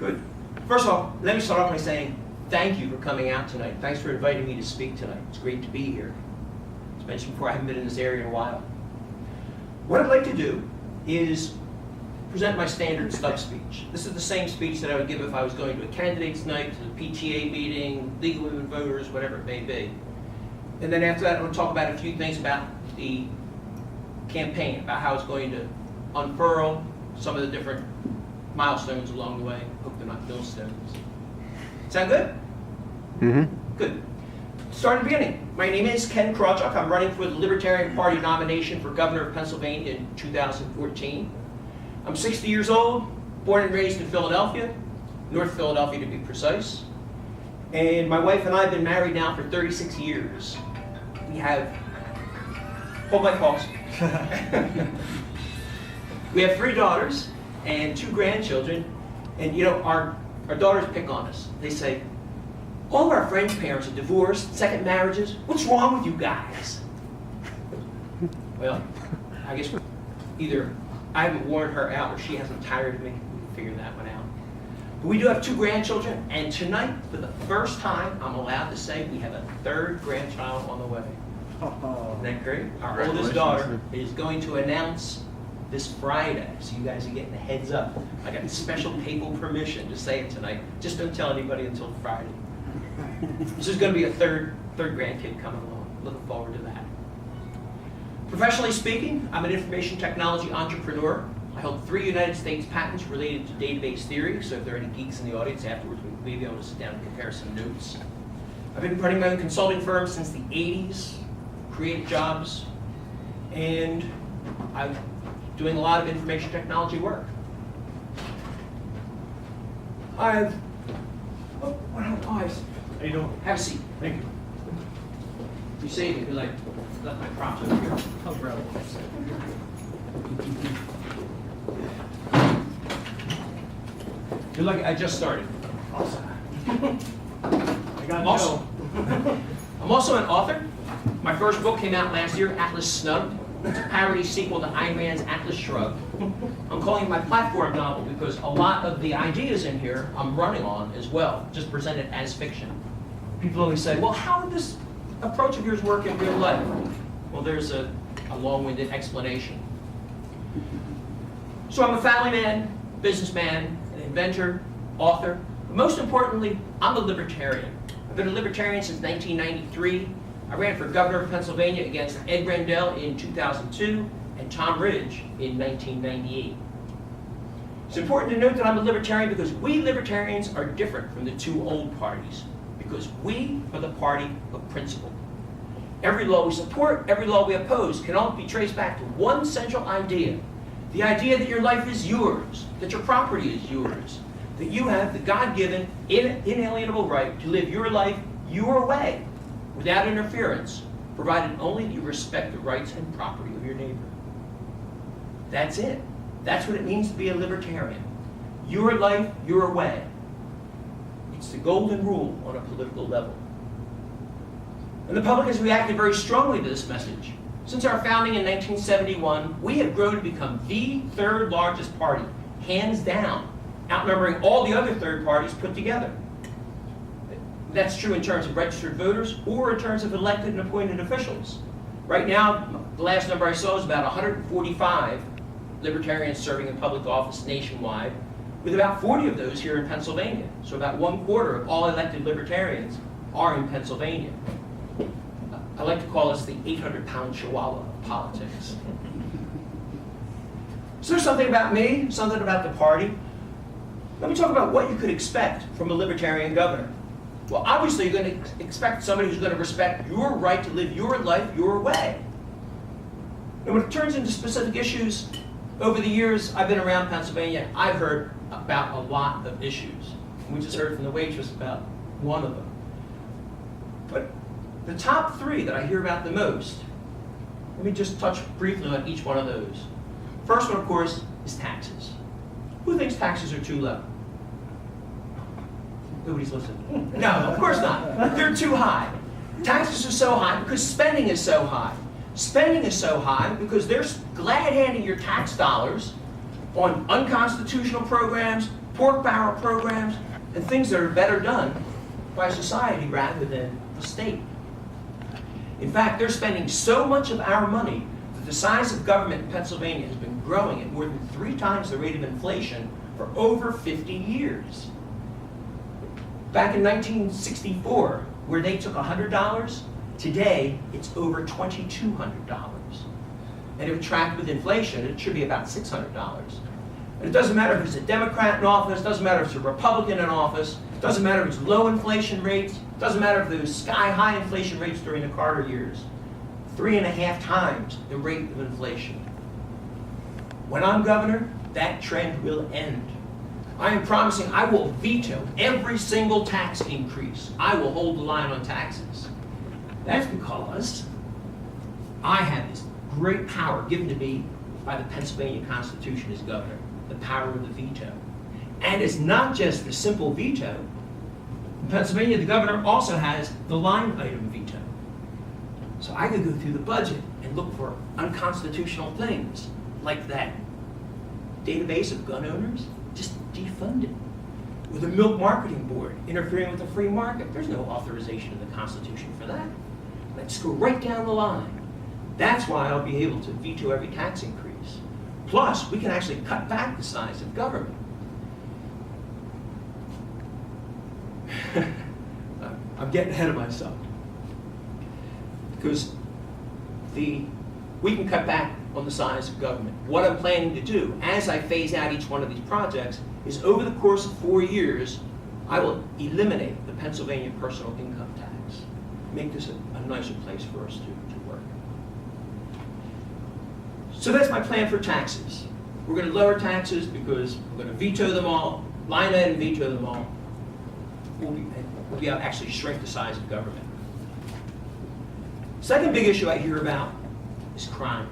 Good. First of all, let me start off by saying thank you for coming out tonight. Thanks for inviting me to speak tonight. It's great to be here. As mentioned before, I haven't been in this area in a while. What I'd like to do is present my standard stub speech. This is the same speech that I would give if I was going to a candidates night, to the PTA meeting, League of Women Voters, whatever it may be. And then after that, I'm going to talk about a few things about the campaign, about how it's going to unfurl some of the different milestones along the way. Hope they're not millstones. Sound good? Mm-hmm. Good. Start at the beginning. My name is Ken Krawchuk. I'm running for the Libertarian Party nomination for governor of Pennsylvania in 2014. I'm 60 years old, born and raised in Philadelphia, North Philadelphia to be precise. And my wife and I have been married now for 36 years. We have, hold my pulse. We have 3 daughters and 2 grandchildren. And you know, our daughters pick on us. They say, all of our friends' parents are divorced, second marriages. What's wrong with you guys? Well, I guess either I haven't worn her out or she hasn't tired of me. We can figure that one out. But we do have 2 grandchildren, and tonight, for the first time, I'm allowed to say we have a 3rd grandchild on the way. Isn't that great? Our oldest daughter is going to announce this Friday, so you guys are getting a heads up. I got special papal permission to say it tonight. Just don't tell anybody until Friday. This is going to be a third grandkid coming along. Looking forward to that. Professionally speaking, I'm an information technology entrepreneur. I hold 3 United States patents related to database theory, so if there are any geeks in the audience afterwards, we may be able to sit down and compare some notes. I've been running my own consulting firm since the 80s, creative jobs, and I'm doing a lot of information technology work. How you doing? Have a seat. Thank you. You saved me because I left my props over here. Oh, brother. You're lucky I just started. Awesome. I'm also an author. My first book came out last year, Atlas Snubbed. It's a parody sequel to Ayn Rand's Atlas Shrugged. I'm calling it my platform novel because a lot of the ideas in here I'm running on as well, just presented as fiction. People always say, well, how would this approach of yours work in real life? Well, there's a long-winded explanation. So I'm a family man, businessman, an inventor, author. But most importantly, I'm a libertarian. I've been a libertarian since 1993. I ran for governor of Pennsylvania against Ed Rendell in 2002 and Tom Ridge in 1998. It's important to note that I'm a libertarian because we libertarians are different from the 2 old parties, because we are the party of principle. Every law we support, every law we oppose can all be traced back to one central idea. The idea that your life is yours, that your property is yours, that you have the God-given, inalienable right to live your life your way, without interference, provided only that you respect the rights and property of your neighbor. That's it. That's what it means to be a libertarian. Your life, your way. It's the golden rule on a political level. And the public has reacted very strongly to this message. Since our founding in 1971, we have grown to become the 3rd largest party, hands down, outnumbering all the other 3rd parties put together. That's true in terms of registered voters or in terms of elected and appointed officials. Right now, the last number I saw is about 145 libertarians serving in public office nationwide, with about 40 of those here in Pennsylvania. So about 1/4 of all elected libertarians are in Pennsylvania. I like to call us the 800-pound chihuahua of politics. So there's something about me, something about the party. Let me talk about what you could expect from a libertarian governor. Well, obviously you're going to expect somebody who's going to respect your right to live your life your way. And when it turns into specific issues, over the years I've been around Pennsylvania, I've heard about a lot of issues. We just heard from the waitress about one of them. But the top 3 that I hear about the most, let me just touch briefly on each one of those. First one, of course, is taxes. Who thinks taxes are too low? Nobody's listening. No, of course not. They're too high. Taxes are so high because spending is so high. Spending is so high because they're glad-handing your tax dollars on unconstitutional programs, pork barrel programs, and things that are better done by society rather than the state. In fact, they're spending so much of our money that the size of government in Pennsylvania has been growing at more than 3 times the rate of inflation for over 50 years. Back in 1964, where they took $100, today it's over $2,200. And if tracked with inflation, it should be about $600. And it doesn't matter if it's a Democrat in office, doesn't matter if it's a Republican in office, doesn't matter if it's low inflation rates, doesn't matter if there's sky-high inflation rates during the Carter years. 3.5 times the rate of inflation. When I'm governor, that trend will end. I am promising I will veto every single tax increase. I will hold the line on taxes. That's because I have this great power given to me by the Pennsylvania Constitution as governor, the power of the veto. And it's not just a simple veto. In Pennsylvania, the governor also has the line item veto. So I could go through the budget and look for unconstitutional things like that database of gun owners, just defund it. Or the milk marketing board interfering with the free market. There's no authorization in the Constitution for that. Let's go right down the line. That's why I'll be able to veto every tax increase. Plus, we can actually cut back the size of government. I'm getting ahead of myself. Because we can cut back on the size of government. What I'm planning to do, as I phase out each one of these projects, is over the course of 4 years, I will eliminate the Pennsylvania personal income tax. Make this a nicer place for us to work. So that's my plan for taxes. We're going to lower taxes because we're going to veto them all, line item veto them all. We'll be able to actually shrink the size of government. Second big issue I hear about is crime.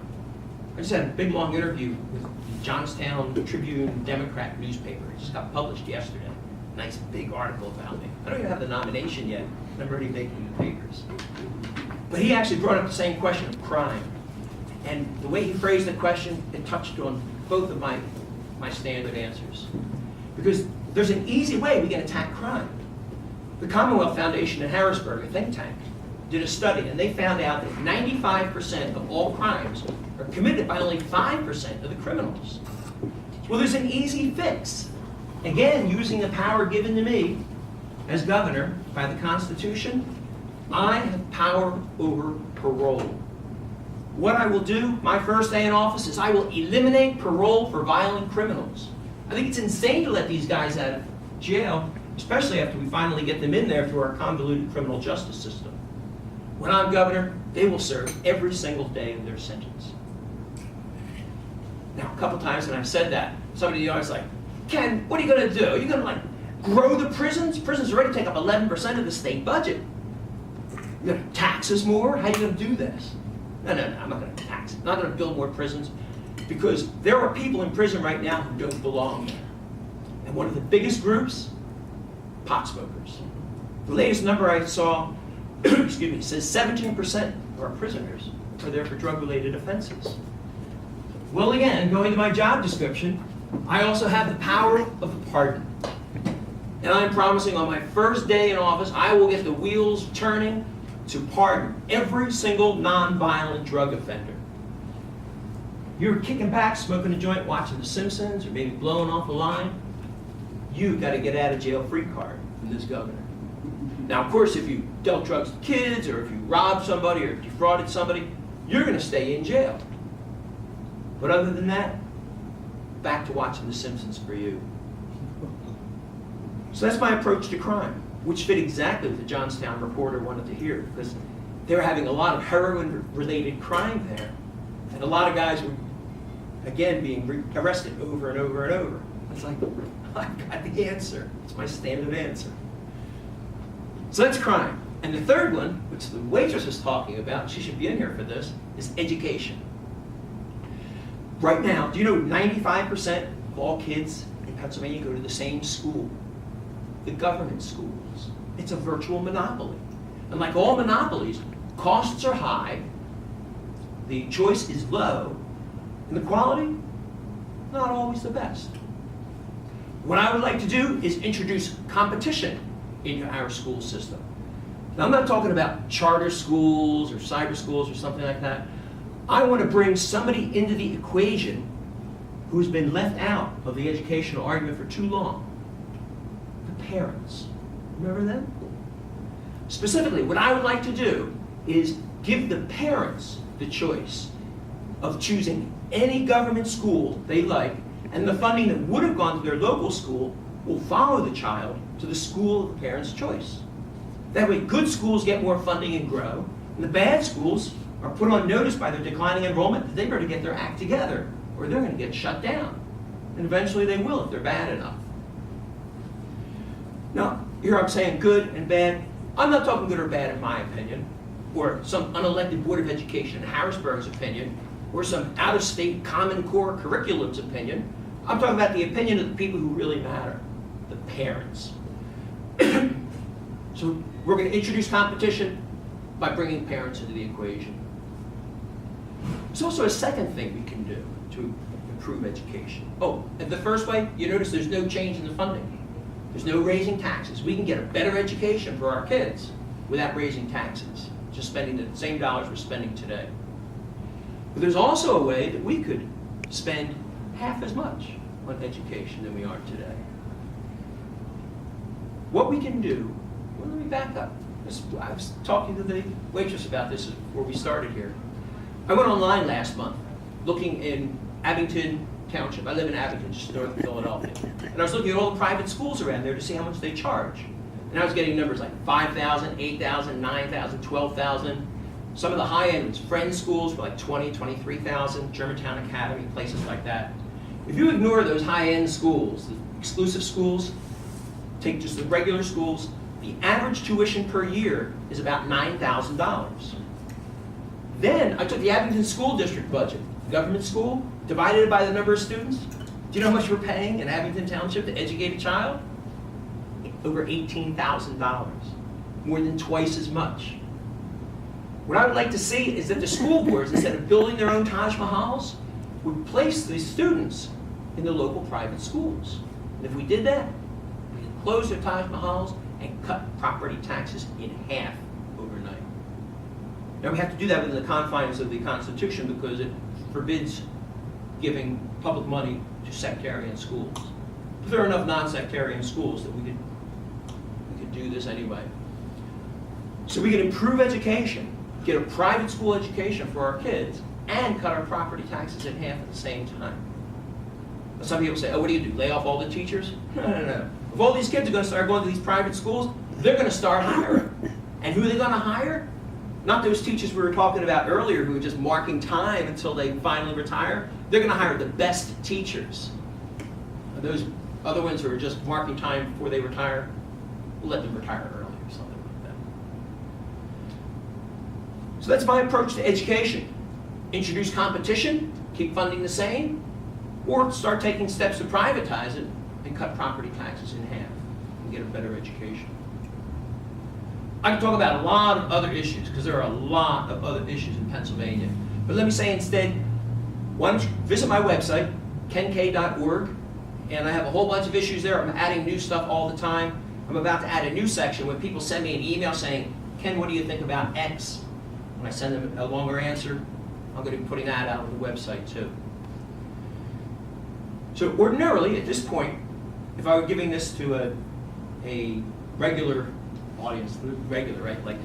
I just had a big long interview with the Johnstown Tribune Democrat newspaper. It just got published yesterday. Nice big article about me. I don't even have the nomination yet. I'm already making the papers. But he actually brought up the same question of crime. And the way he phrased the question, it touched on both of my standard answers. Because there's an easy way we can attack crime. The Commonwealth Foundation in Harrisburg, a think tank, did a study, and they found out that 95% of all crimes are committed by only 5% of the criminals. Well, there's an easy fix. Again, using the power given to me as governor by the Constitution, I have power over parole. What I will do, my first day in office, is I will eliminate parole for violent criminals. I think it's insane to let these guys out of jail, especially after we finally get them in there through our convoluted criminal justice system. When I'm governor, they will serve every single day of their sentence. Now, a couple times when I've said that, somebody in the audience is like, Ken, what are you going to do? Are you going to grow the prisons? Prisons already take up 11% of the state budget. You're going to tax us more? How are you going to do this? No, I'm not going to tax. I'm not going to build more prisons because there are people in prison right now who don't belong there. And one of the biggest groups, pot smokers. The latest number I saw, excuse me, says 17% of our prisoners are there for drug-related offenses. Well, again, going to my job description, I also have the power of the pardon. And I'm promising on my first day in office, I will get the wheels turning to pardon every single non-violent drug offender. You're kicking back, smoking a joint, watching The Simpsons, or maybe blowing off a line, you've got to get out of jail free card from this governor. Now, of course, if you dealt drugs to kids, or if you robbed somebody, or defrauded somebody, you're going to stay in jail. But other than that, back to watching The Simpsons for you. So that's my approach to crime, which fit exactly what the Johnstown reporter wanted to hear, because they were having a lot of heroin-related crime there. And a lot of guys were, again, being arrested over and over and over. It's like, I've got the answer. It's my standard answer. So that's crime. And the third one, which the waitress was talking about, she should be in here for this, is education. Right now, do you know 95% of all kids in Pennsylvania go to the same school? The government schools. It's a virtual monopoly. And like all monopolies, costs are high, the choice is low, and the quality, not always the best. What I would like to do is introduce competition into our school system. Now, I'm not talking about charter schools or cyber schools or something like that. I want to bring somebody into the equation who's been left out of the educational argument for too long. The parents. Remember them? Specifically, what I would like to do is give the parents the choice of choosing any government school they like, and the funding that would have gone to their local school will follow the child to the school of the parents' choice. That way, good schools get more funding and grow, and the bad schools are put on notice by their declining enrollment that they better get their act together, or they're going to get shut down. And eventually they will if they're bad enough. Now, here I'm saying good and bad. I'm not talking good or bad in my opinion, or some unelected Board of Education in Harrisburg's opinion, or some out-of-state Common Core curriculum's opinion. I'm talking about the opinion of the people who really matter, the parents. So we're going to introduce competition by bringing parents into the equation. There's also a second thing we can do to improve education. Oh, and the first way, you notice there's no change in the funding. There's no raising taxes. We can get a better education for our kids without raising taxes, just spending the same dollars we're spending today. But there's also a way that we could spend half as much on education than we are today. What we can do, well, let me back up. I was talking to the waitress about this before we started here. I went online last month looking in Abington Township. I live in Abington, just north of Philadelphia. And I was looking at all the private schools around there to see how much they charge. And I was getting numbers like $5,000, $8,000, $9,000, $12,000. Some of the high-end ones, Friends schools for like $20,000, $23,000, Germantown Academy, places like that. If you ignore those high-end schools, the exclusive schools, take just the regular schools, the average tuition per year is about $9,000. Then I took the Abington School District budget, government school, divided it by the number of students. Do you know how much we're paying in Abington Township to educate a child? Over $18,000, more than twice as much. What I would like to see is that the school boards, instead of building their own Taj Mahals, would place these students in the local private schools. And if we did that, we could close their Taj Mahals and cut property taxes in half overnight. Now we have to do that within the confines of the Constitution because it forbids giving public money to sectarian schools. But there are enough non-sectarian schools that we could do this anyway. So we can improve education, get a private school education for our kids, and cut our property taxes in half at the same time. Now, some people say, oh, what do you do, lay off all the teachers? No. If all these kids are going to start going to these private schools, they're going to start hiring. And who are they going to hire? Not those teachers we were talking about earlier who are just marking time until they finally retire. They're going to hire the best teachers. And those other ones who are just marking time before they retire, we'll let them retire early or something like that. So that's my approach to education. Introduce competition, keep funding the same, or start taking steps to privatize it and cut property taxes in half and get a better education. I can talk about a lot of other issues because there are a lot of other issues in Pennsylvania. But let me say instead, why don't you visit my website, kenk.org, and I have a whole bunch of issues there. I'm adding new stuff all the time. I'm about to add a new section when people send me an email saying, Ken, what do you think about X? When I send them a longer answer, I'm going to be putting that out on the website too. So ordinarily, at this point, if I were giving this to a regular audience, regular, right? Like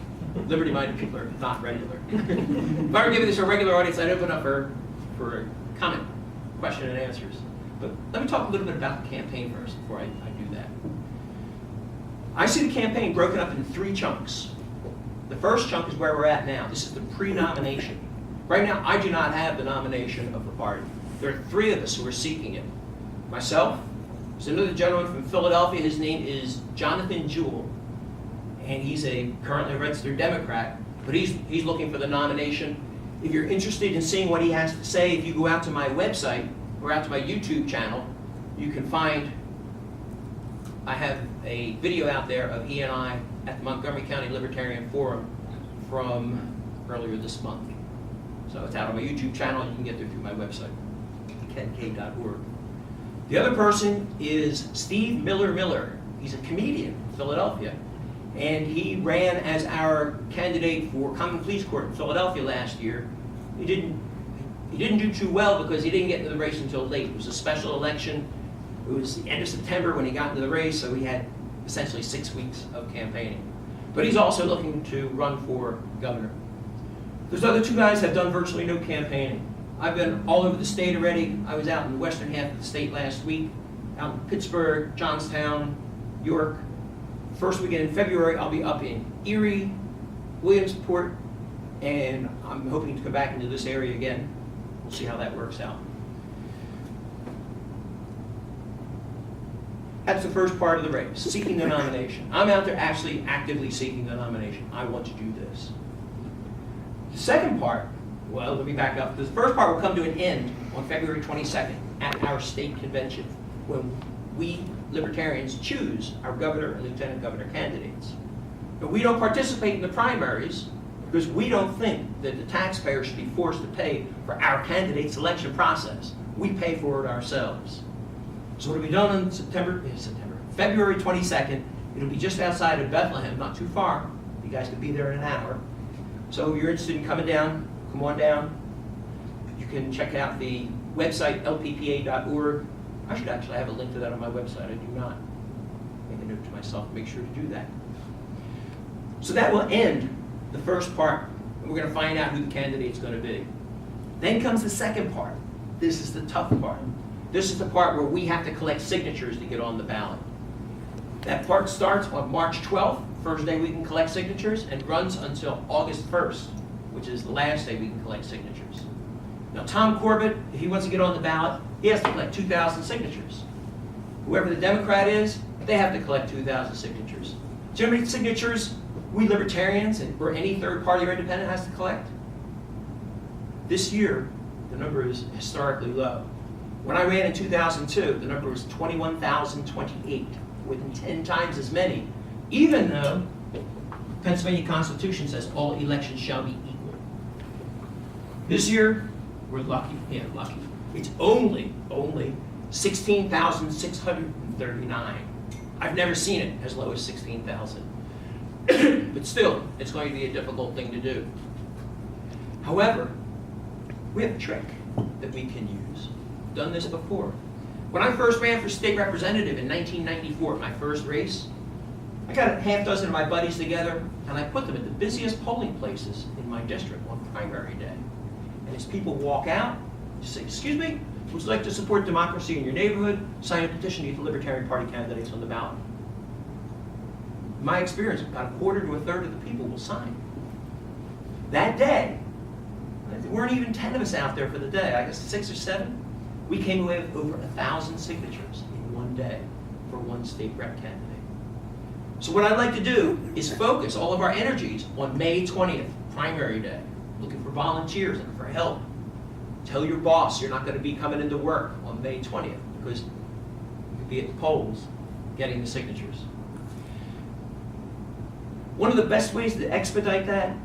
liberty-minded people are not regular. If I were giving this to a regular audience, I'd open up for a comment, question and answers. But let me talk a little bit about the campaign first before I do that. I see the campaign broken up in 3 chunks. The first chunk is where we're at now. This is the pre-nomination. Right now, I do not have the nomination of the party. There are 3 of us who are seeking it. Myself, there's another gentleman from Philadelphia. His name is Jonathan Jewell, and he's currently a registered Democrat, but he's looking for the nomination. If you're interested in seeing what he has to say, if you go out to my website or out to my YouTube channel, you can find, I have a video out there of he and I at the Montgomery County Libertarian Forum from earlier this month. So it's out on my YouTube channel, and you can get there through my website, kenk.org. The other person is Steve Miller. He's a comedian in Philadelphia, and he ran as our candidate for Common Pleas Court in Philadelphia last year. He didn't do too well because he didn't get into the race until late. It was a special election. It was the end of September when he got into the race, so he had essentially 6 weeks of campaigning. But he's also looking to run for governor. Those other two guys have done virtually no campaigning. I've been all over the state already. I was out in the western half of the state last week, out in Pittsburgh, Johnstown, York. First weekend in February, I'll be up in Erie, Williamsport, and I'm hoping to come back into this area again. We'll see how that works out. That's the first part of the race, seeking the nomination. I'm out there actually actively seeking the nomination. I want to do this. The second part, well, let me back up. The first part will come to an end on February 22nd at our state convention, when we Libertarians choose our governor and lieutenant governor candidates. But we don't participate in the primaries because we don't think that the taxpayer should be forced to pay for our candidate selection process. We pay for it ourselves. So it'll be done on February 22nd. It'll be just outside of Bethlehem, not too far. You guys could be there in an hour. So if you're interested in coming down, come on down. You can check out the website, lppa.org. I should actually have a link to that on my website. I do not. Make a note to myself, make sure to do that. So that will end the first part, and we're going to find out who the candidate's going to be. Then comes the second part. This is the tough part. This is the part where we have to collect signatures to get on the ballot. That part starts on March 12th, first day we can collect signatures, and runs until August 1st, which is the last day we can collect signatures. Now, Tom Corbett, if he wants to get on the ballot, he has to collect 2,000 signatures. Whoever the Democrat is, they have to collect 2,000 signatures. Do you know how many signatures we Libertarians or any third party or independent has to collect? This year, the number is historically low. When I ran in 2002, the number was 21,028, more than 10 times as many, even though the Pennsylvania Constitution says all elections shall be equal. This year, we're lucky. Yeah, lucky. It's only 16,639. I've never seen it as low as 16,000. But still, it's going to be a difficult thing to do. However, we have a trick that we can use. We've done this before. When I first ran for state representative in 1994, my first race, I got a half dozen of my buddies together, and I put them at the busiest polling places in my district on primary day. And as people walk out, you say, "Excuse me, would you like to support democracy in your neighborhood? Sign a petition to get the Libertarian Party candidates on the ballot." In my experience, about a quarter to a third of the people will sign. That day, there weren't even 10 of us out there for the day, I guess 6 or 7. We came away with over 1,000 signatures in one day for one state rep candidate. So what I'd like to do is focus all of our energies on May 20th, primary day, looking for volunteers, looking for help. Tell your boss you're not going to be coming into work on May 20th because you could be at the polls getting the signatures. One of the best ways to expedite that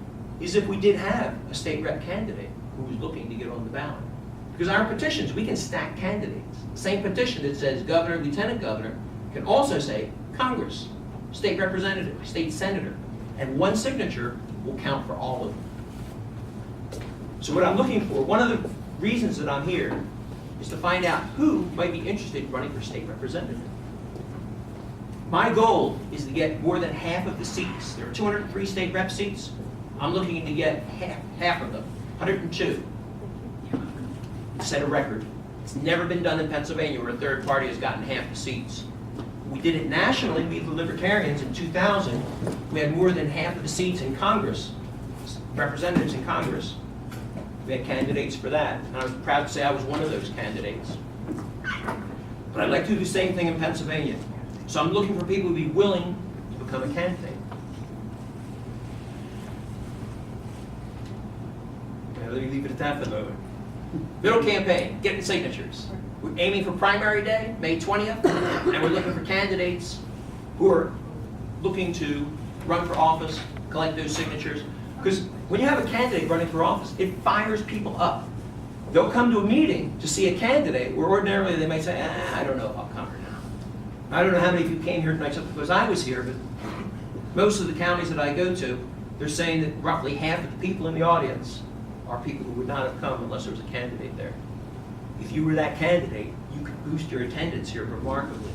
is if we did have a state rep candidate who was looking to get on the ballot. Because our petitions, we can stack candidates. The same petition that says governor, lieutenant governor can also say Congress, state representative, state senator, and one signature will count for all of them. So what I'm looking for, one of the reasons that I'm here is to find out who might be interested in running for state representative. My goal is to get more than half of the seats. There are 203 state rep seats. I'm looking to get half of them, 102. Set a record. It's never been done in Pennsylvania where a third party has gotten half the seats. We did it nationally, we the Libertarians in 2000. We had more than half of the seats in Congress, representatives in Congress. We had candidates for that, and I was proud to say I was one of those candidates. But I'd like to do the same thing in Pennsylvania. So I'm looking for people who would be willing to become a candidate. Okay, let me leave it at that for the moment. Middle campaign, getting signatures. We're aiming for primary day, May 20th, and we're looking for candidates who are looking to run for office, collect those signatures. Because when you have a candidate running for office, it fires people up. They'll come to a meeting to see a candidate where ordinarily they might say, I don't know if I'll come or not. I don't know how many of you came here tonight just because I was here, but most of the counties that I go to, they're saying that roughly half of the people in the audience are people who would not have come unless there was a candidate there. If you were that candidate, you could boost your attendance here remarkably.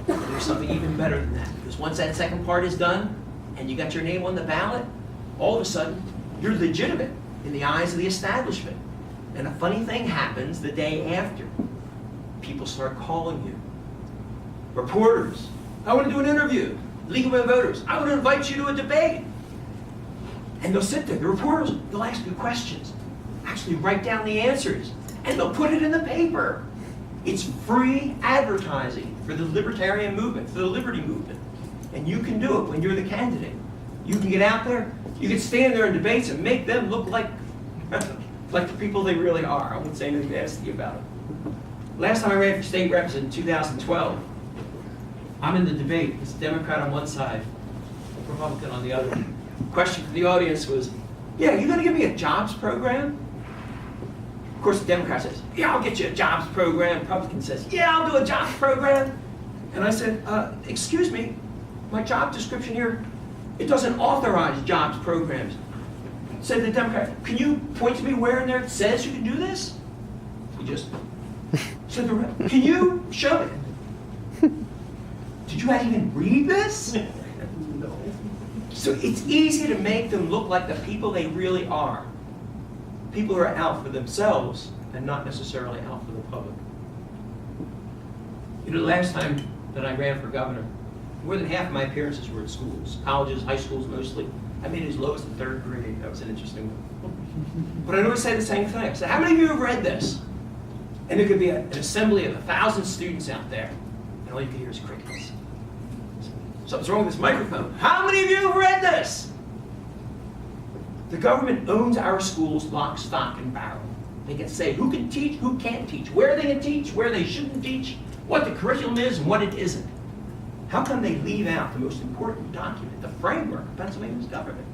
But there's something even better than that, because once that second part is done and you got your name on the ballot, all of a sudden you're legitimate in the eyes of the establishment. And a funny thing happens the day after. People start calling you. Reporters, I want to do an interview. League of Women Voters, I want to invite you to a debate. And they'll sit there, the reporters, they'll ask you questions, actually write down the answers, and they'll put it in the paper. It's free advertising for the Libertarian movement, for the Liberty movement. And you can do it when you're the candidate. You can get out there, you can stand there in debates and make them look like, like the people they really are. I won't say anything nasty about it. Last time I ran for state reps in 2012, I'm in the debate. It's a Democrat on one side, Republican on the other. Question from the audience was, yeah, you gonna give me a jobs program? Of course, the Democrat says, yeah, I'll get you a jobs program. Republican says, yeah, I'll do a jobs program. And I said, excuse me, my job description here, it doesn't authorize jobs programs. Said the Democrat, can you point to me where in there it says you can do this? He just said, can you show me? Did you guys even read this? No. So it's easy to make them look like the people they really are. People who are out for themselves and not necessarily out for the public. You know, the last time that I ran for governor, more than half of my appearances were at schools, colleges, high schools mostly. I made it as low as the 3rd grade. That was an interesting one. But I always say the same thing. I say, how many of you have read this? And there could be an assembly of 1,000 students out there, and all you can hear is crickets. Something's wrong with this microphone. How many of you have read this? The government owns our schools lock, stock, and barrel. They can say who can teach, who can't teach, where they can teach, where they shouldn't teach, what the curriculum is and what it isn't. How come they leave out the most important document, the framework of Pennsylvania's government?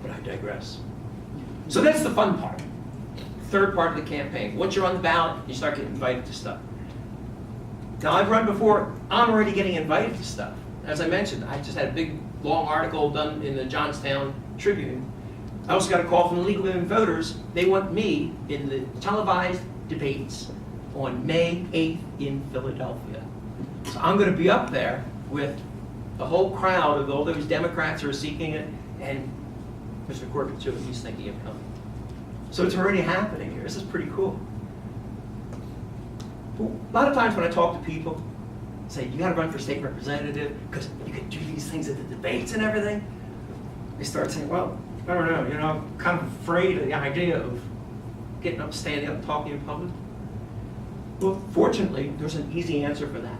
But I digress. So that's the fun part. Third part of the campaign. Once you're on the ballot, you start getting invited to stuff. Now, I've run before. I'm already getting invited to stuff. As I mentioned, I just had a big, long article done in the Johnstown Tribune. I also got a call from the League of Women Voters. They want me in the televised debates on May 8th in Philadelphia. So I'm going to be up there with the whole crowd of all those Democrats who are seeking it, and Mr. Corbett, too, he's thinking of coming. So it's already happening here. This is pretty cool. A lot of times when I talk to people, say, you got to run for state representative because you can do these things at the debates and everything. They start saying, well, I don't know, I'm kind of afraid of the idea of getting up, standing up, and talking in public. Well, fortunately, there's an easy answer for that.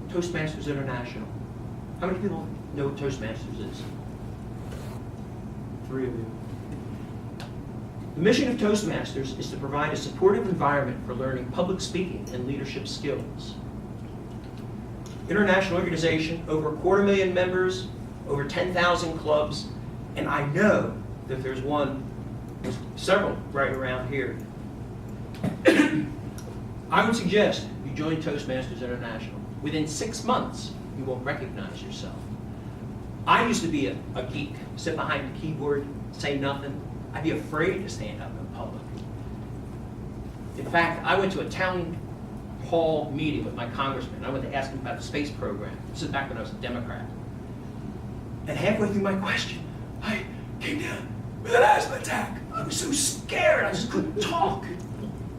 Toastmasters International. How many people know what Toastmasters is? 3 of you. The mission of Toastmasters is to provide a supportive environment for learning public speaking and leadership skills. International organization, over 250,000 members, over 10,000 clubs, and I know that there's several right around here. I would suggest you join Toastmasters International. Within 6 months, you won't recognize yourself. I used to be a geek, sit behind the keyboard, say nothing. I'd be afraid to stand up in public. In fact, I went to a town hall meeting with my congressman. I went to ask him about the space program. This is back when I was a Democrat. And halfway through my question, I came down with an asthma attack. I was so scared, I just couldn't talk.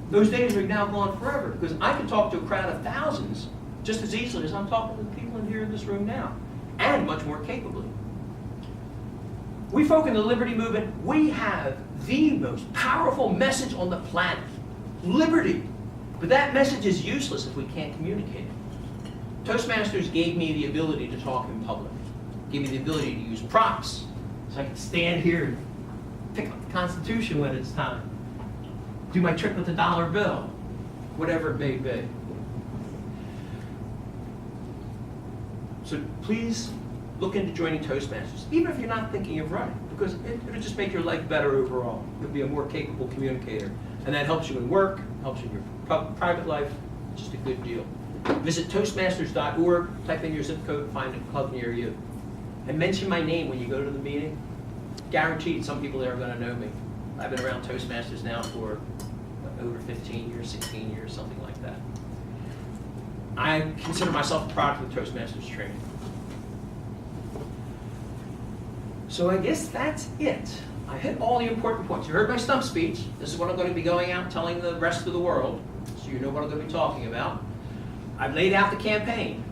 Those days are now gone forever, because I can talk to a crowd of thousands just as easily as I'm talking to the people in here in this room now, and much more capably. We folk in the Liberty Movement, we have the most powerful message on the planet, liberty. But that message is useless if we can't communicate it. Toastmasters gave me the ability to talk in public, gave me the ability to use props, so I could stand here and pick up the Constitution when it's time, do my trick with the dollar bill, whatever it may be. So please look into joining Toastmasters, even if you're not thinking of running, because it'll just make your life better overall. You'll be a more capable communicator. And that helps you in work, helps you in your private life. It's just a good deal. Visit Toastmasters.org, type in your zip code, find a club near you. And mention my name when you go to the meeting. Guaranteed some people there are going to know me. I've been around Toastmasters now for over 15 years, 16 years, something like that. I consider myself a product of the Toastmasters training. So I guess that's it. I hit all the important points. You heard my stump speech. This is what I'm going to be going out telling the rest of the world, so you know what I'm going to be talking about. I've laid out the campaign.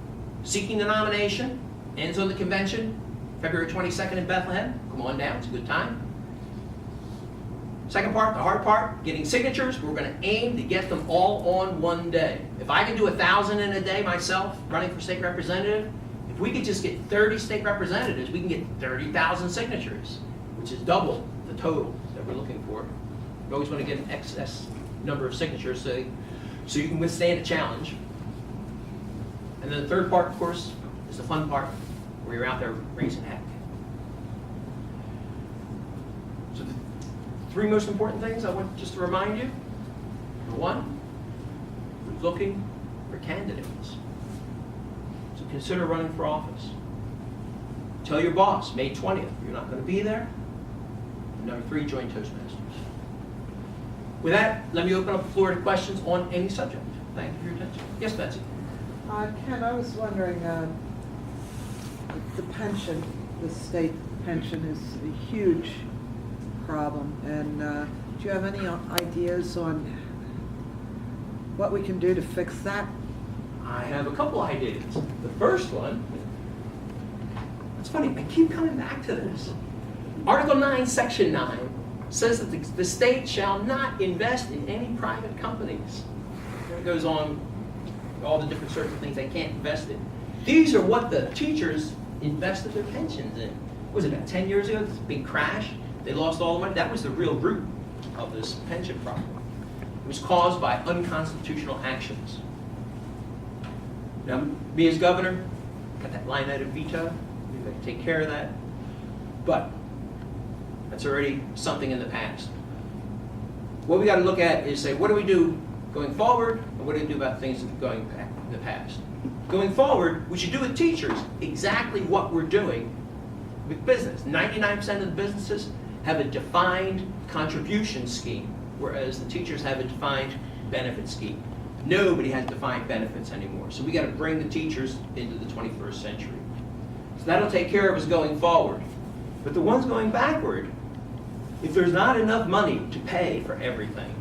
Seeking the nomination, ends on the convention, February 22nd in Bethlehem. Come on down, it's a good time. Second part, the hard part, getting signatures. We're going to aim to get them all on one day. If I can do 1,000 in a day myself, running for state representative, if we could just get 30 state representatives, we can get 30,000 signatures, which is double the total that we're looking for. We always want to get an excess number of signatures so you can withstand a challenge. And then the third part, of course, is the fun part, where you're out there raising heck. So the three most important things I want just to remind you. Number one, we're looking for candidates. So consider running for office. Tell your boss, May 20th, you're not going to be there. And number three, join Toastmasters. With that, let me open up the floor to questions on any subject. Thank you for your attention. Yes, Betsy? Ken, I was wondering, the pension, the state pension is a huge problem, and do you have any ideas on what we can do to fix that? I have a couple ideas. The first one, it's funny, I keep coming back to this. Article 9, Section 9 says that the state shall not invest in any private companies. It goes on all the different sorts of things they can't invest in. These are what the teachers invested their pensions in. Was it about 10 years ago, this big crash? They lost all the money. That was the real root of this pension problem. It was caused by unconstitutional actions. Now, me as governor, got that line item veto. Maybe I can take care of that. But that's already something in the past. What we got to look at is say, what do we do going forward, and what do we do about things going back in the past? Going forward, we should do with teachers exactly what we're doing with business. 99% of the businesses have a defined contribution scheme, whereas the teachers have a defined benefit scheme. Nobody has defined benefits anymore. So we got to bring the teachers into the 21st century. So that'll take care of us going forward. But the ones going backward, if there's not enough money to pay for everything,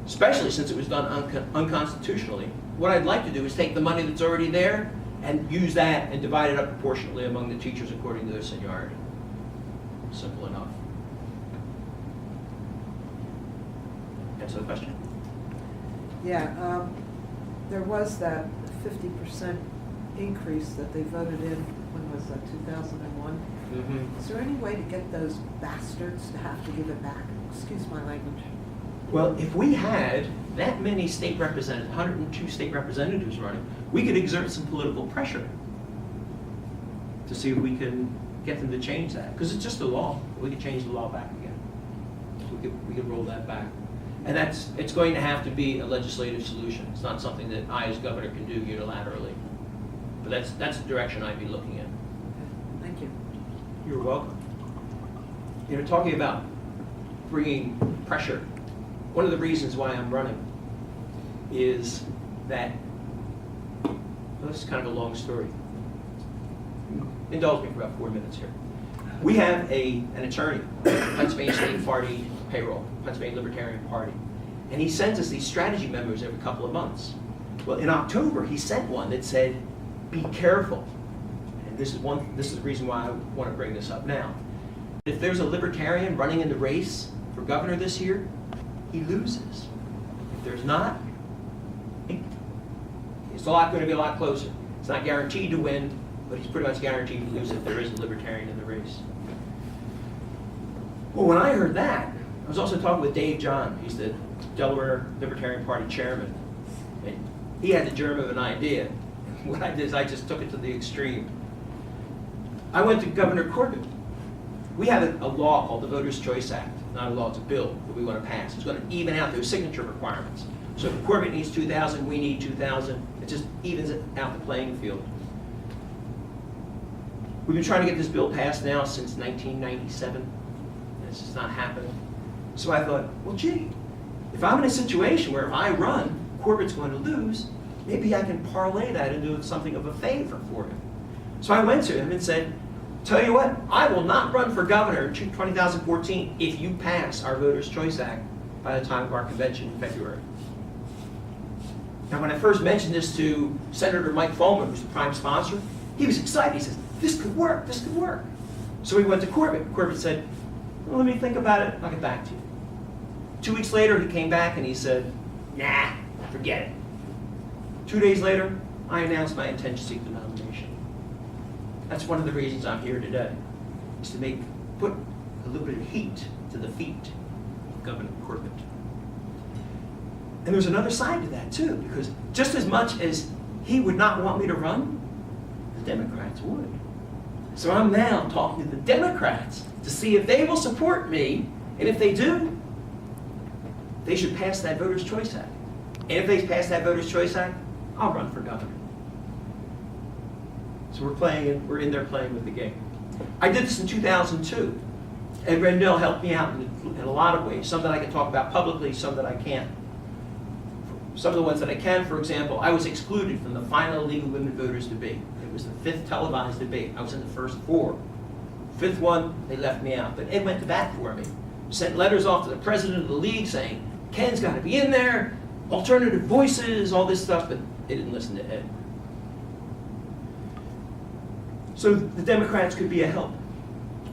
especially since it was done unconstitutionally, what I'd like to do is take the money that's already there and use that and divide it up proportionately among the teachers according to their seniority. Simple enough. Answer the question? Yeah, there was that 50% increase that they voted in, when was that, 2001? Mm-hmm. Is there any way to get those bastards to have to give it back? Excuse my language. Well, if we had that many state representatives, 102 state representatives running, we could exert some political pressure to see if we can get them to change that. Because it's just a law. We could change the law back again. We could roll that back. And it's going to have to be a legislative solution. It's not something that I as governor can do unilaterally. But that's the direction I'd be looking at. Okay. Thank you. You're welcome. You know, talking about bringing pressure, one of the reasons why I'm running is that, well, this is kind of a long story. Indulge me for about 4 minutes here. We have an attorney, Pennsylvania State Party payroll, Pennsylvania Libertarian Party, and he sends us these strategy memos every couple of months. Well, in October, he sent one that said, be careful. And this is the reason why I want to bring this up now. If there's a libertarian running in the race for governor this year, he loses. If there's not, it's going to be a lot closer. It's not guaranteed to win, but he's pretty much guaranteed to lose if there is a libertarian in the race. Well, when I heard that, I was also talking with Dave John. He's the Delaware Libertarian Party chairman. And he had the germ of an idea. What I did is I just took it to the extreme. I went to Governor Corbett. We have a law called the Voters' Choice Act. Not a law, it's a bill that we want to pass. It's going to even out those signature requirements. So if Corbett needs 2,000, we need 2,000. It just evens out the playing field. We've been trying to get this bill passed now since 1997. And it's just not happening. So I thought, well, gee, if I'm in a situation where if I run, Corbett's going to lose, maybe I can parlay that into something of a favor for him. So I went to him and said, tell you what, I will not run for governor in 2014 if you pass our Voters' Choice Act by the time of our convention in February. Now, when I first mentioned this to Senator Mike Fulman, who's the prime sponsor, he was excited. He says, this could work, this could work. So we went to Corbett. Corbett said, well, let me think about it, I'll get back to you. 2 weeks later, he came back and he said, nah, forget it. 2 days later, I announced my intention to seek the nomination. That's one of the reasons I'm here today, is to put a little bit of heat to the feet of Governor Corbett. And there's another side to that too, because just as much as he would not want me to run, the Democrats would. So I'm now talking to the Democrats to see if they will support me, and if they do, they should pass that Voters' Choice Act. And if they pass that Voters' Choice Act, I'll run for governor. So we're in there playing with the game. I did this in 2002. Ed Rendell helped me out in a lot of ways, some that I can talk about publicly, some that I can't. Some of the ones that I can, for example, I was excluded from the final League of Women Voters debate. It was the 5th televised debate. I was in the first 4. 5th one, they left me out. But Ed went to bat for me. Sent letters off to the president of the league saying, Ken's got to be in there, alternative voices, all this stuff, but they didn't listen to Ed. So the Democrats could be a help.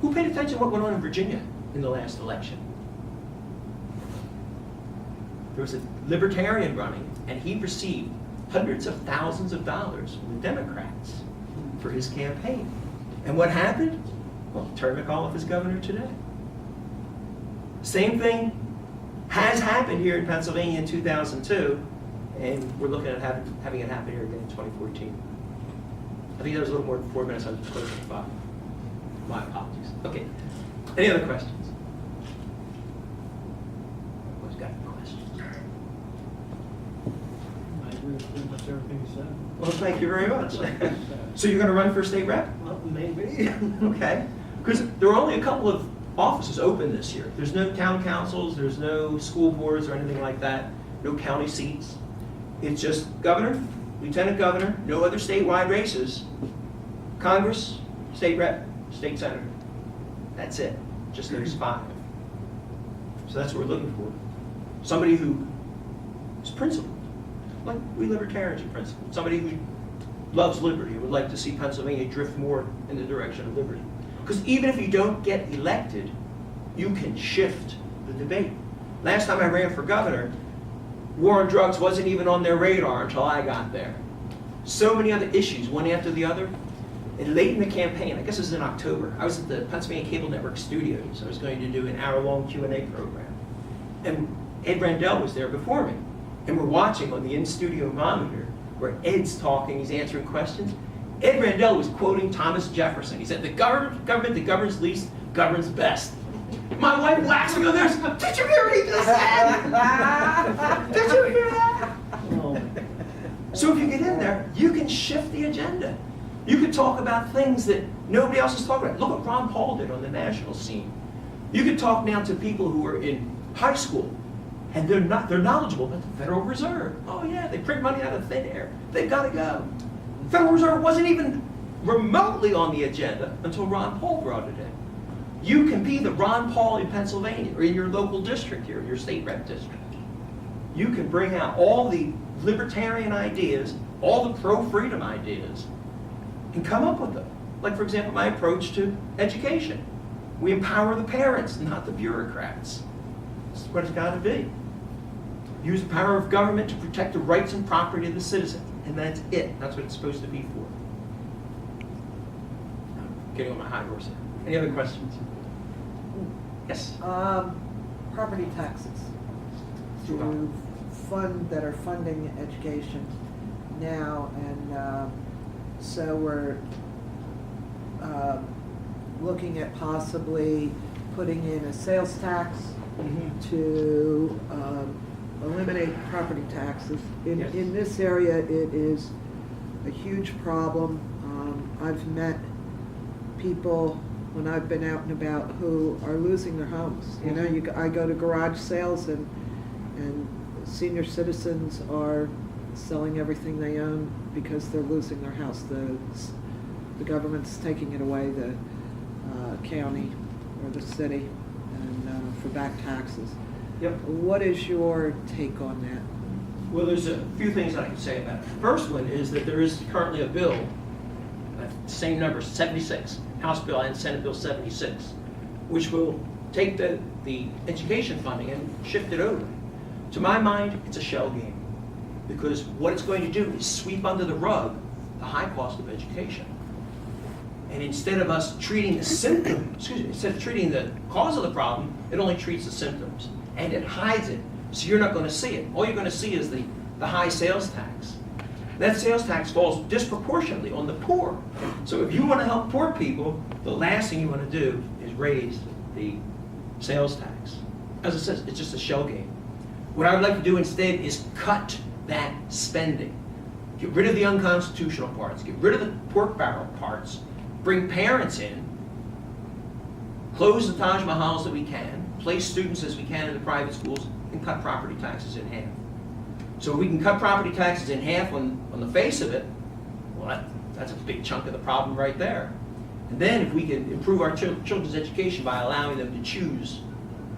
Who paid attention to what went on in Virginia in the last election? There was a Libertarian running, and he received hundreds of thousands of dollars from the Democrats for his campaign. And what happened? Well, Terry McAuliffe is governor today. Same thing has happened here in Pennsylvania in 2002, and we're looking at having it happen here again in 2014. I think that was a little more than 4 minutes. I was close to 5. My apologies. Okay. Any other questions? Who's got questions? I agree with pretty much everything you said. Well, thank you very much. So you're going to run for state rep? Well, maybe. Okay. Because there are only a couple of offices open this year. There's no town councils, there's no school boards or anything like that, no county seats. It's just governor, lieutenant governor, no other statewide races, Congress, state rep, state senator. That's it, just those 5. So that's what we're looking for. Somebody who is principled, like we Libertarians are principled. Somebody who loves liberty and would like to see Pennsylvania drift more in the direction of liberty. Because even if you don't get elected, you can shift the debate. Last time I ran for governor, war on drugs wasn't even on their radar until I got there. So many other issues, one after the other. And late in the campaign, I guess it was in October, I was at the Pennsylvania Cable Network studios. I was going to do an hour-long Q&A program. And Ed Rendell was there before me. And we're watching on the in-studio monitor where Ed's talking, he's answering questions. Ed Rendell was quoting Thomas Jefferson. He said, the government that governs least governs best. My wife whacks me on this. Did you hear what he just said? Did you hear that? Oh. So if you get in there, you can shift the agenda. You can talk about things that nobody else is talking about. Look what Ron Paul did on the national scene. You can talk now to people who are in high school, and they're knowledgeable about the Federal Reserve. Oh yeah, they print money out of thin air. They've got to go. Federal Reserve wasn't even remotely on the agenda until Ron Paul brought it in. You can be the Ron Paul in Pennsylvania or in your local district here, your state rep district. You can bring out all the libertarian ideas, all the pro-freedom ideas, and come up with them. Like, for example, my approach to education. We empower the parents, not the bureaucrats. This is what it's got to be. Use the power of government to protect the rights and property of the citizen. And that's it. That's what it's supposed to be for. I'm getting on my high horse here. Any other questions? Yes? Property taxes to fund, that are funding education now, and so looking at possibly putting in a sales tax to eliminate property taxes. Yes. In this area, it is a huge problem. I've met people when I've been out and about who are losing their homes. You know, I go to garage sales and senior citizens are selling everything they own because they're losing their house. The government's taking it away, the county or the city, and for back taxes. Yep. What is your take on that? Well, there's a few things that I can say about it. The first one is that there is currently a bill, same number, 76, House Bill and Senate Bill 76, which will take the education funding and shift it over. To my mind, it's a shell game, because what it's going to do is sweep under the rug the high cost of education. And instead of us treating the symptom, instead of treating the cause of the problem, it only treats the symptoms. And it hides it, so you're not going to see it. All you're going to see is the high sales tax. That sales tax falls disproportionately on the poor. So if you want to help poor people, the last thing you want to do is raise the sales tax. As it says, it's just a shell game. What I would like to do instead is cut that spending. Get rid of the unconstitutional parts, get rid of the pork barrel parts, bring parents in, close the Taj Mahals that we can, place students as we can in the private schools, and cut property taxes in half. So if we can cut property taxes in half on the face of it, well, that's a big chunk of the problem right there. And then if we can improve our children's education by allowing them to choose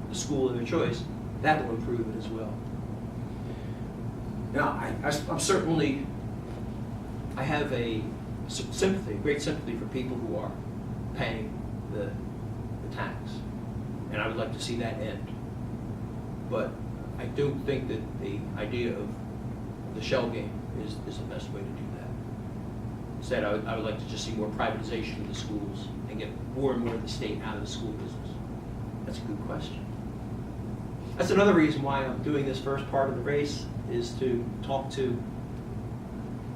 the school of their choice, that will improve it as well. Now, I'm certainly, I have a sympathy, great sympathy for people who are paying the tax. And I would like to see that end. But I do think that the idea of the shell game is the best way to do that. Instead, I would like to just see more privatization of the schools and get more and more of the state out of the school business. That's a good question. That's another reason why I'm doing this first part of the race, is to talk to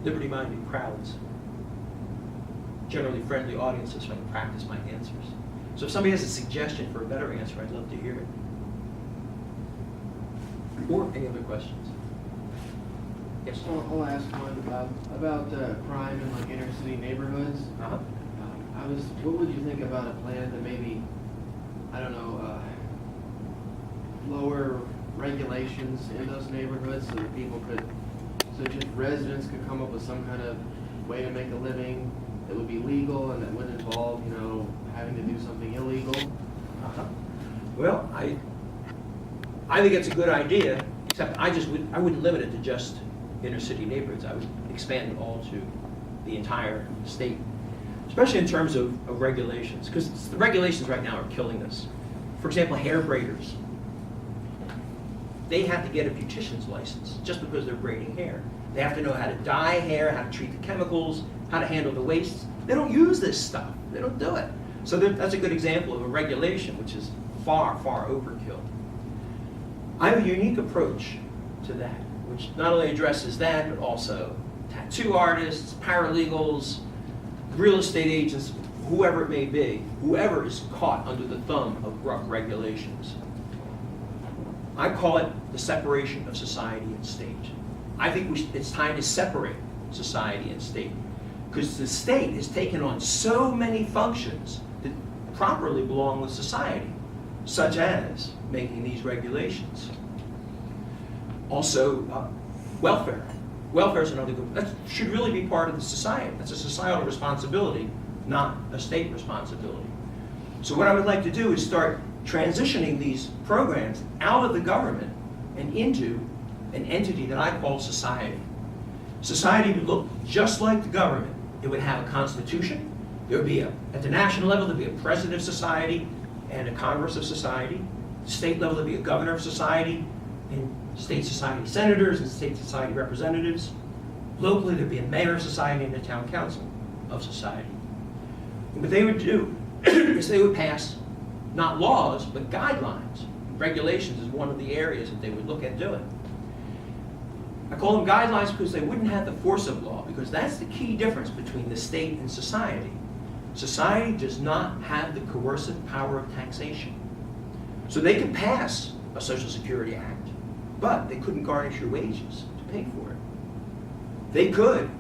liberty-minded crowds, generally friendly audiences, so I can practice my answers. So if somebody has a suggestion for a better answer, I'd love to hear it. Or any other questions? Yes? I'll ask one about crime in like inner city neighborhoods. Uh-huh. What would you think about a plan to maybe, I don't know, lower regulations in those neighborhoods so that people could, so just residents could come up with some kind of way to make a living that would be legal and that wouldn't involve, you know, having to do something illegal? Uh-huh. Well, I think it's a good idea, except I wouldn't limit it to just inner city neighborhoods. I would expand it all to the entire state, especially in terms of regulations, because the regulations right now are killing us. For example, hair braiders. They have to get a beautician's license just because they're braiding hair. They have to know how to dye hair, how to treat the chemicals, how to handle the wastes. They don't use this stuff. They don't do it. So that's a good example of a regulation which is far, far overkill. I have a unique approach to that, which not only addresses that, but also tattoo artists, paralegals, real estate agents, whoever it may be, whoever is caught under the thumb of rough regulations. I call it the separation of society and state. I think it's time to separate society and state, because the state has taken on so many functions that properly belong with society, such as making these regulations. Also, welfare. Welfare is another good, that should really be part of the society. That's a societal responsibility, not a state responsibility. So what I would like to do is start transitioning these programs out of the government and into an entity that I call society. Society would look just like the government. It would have a constitution. There would be at the national level, there'd be a president of society and a Congress of society. State level, there'd be a governor of society and state society senators and state society representatives. Locally, there'd be a mayor of society and a town council of society. And what they would do is they would pass not laws, but guidelines. Regulations is one of the areas that they would look at doing. I call them guidelines because they wouldn't have the force of law, because that's the key difference between the state and society. Society does not have the coercive power of taxation. So they could pass a Social Security Act, but they couldn't garnish your wages to pay for it. They could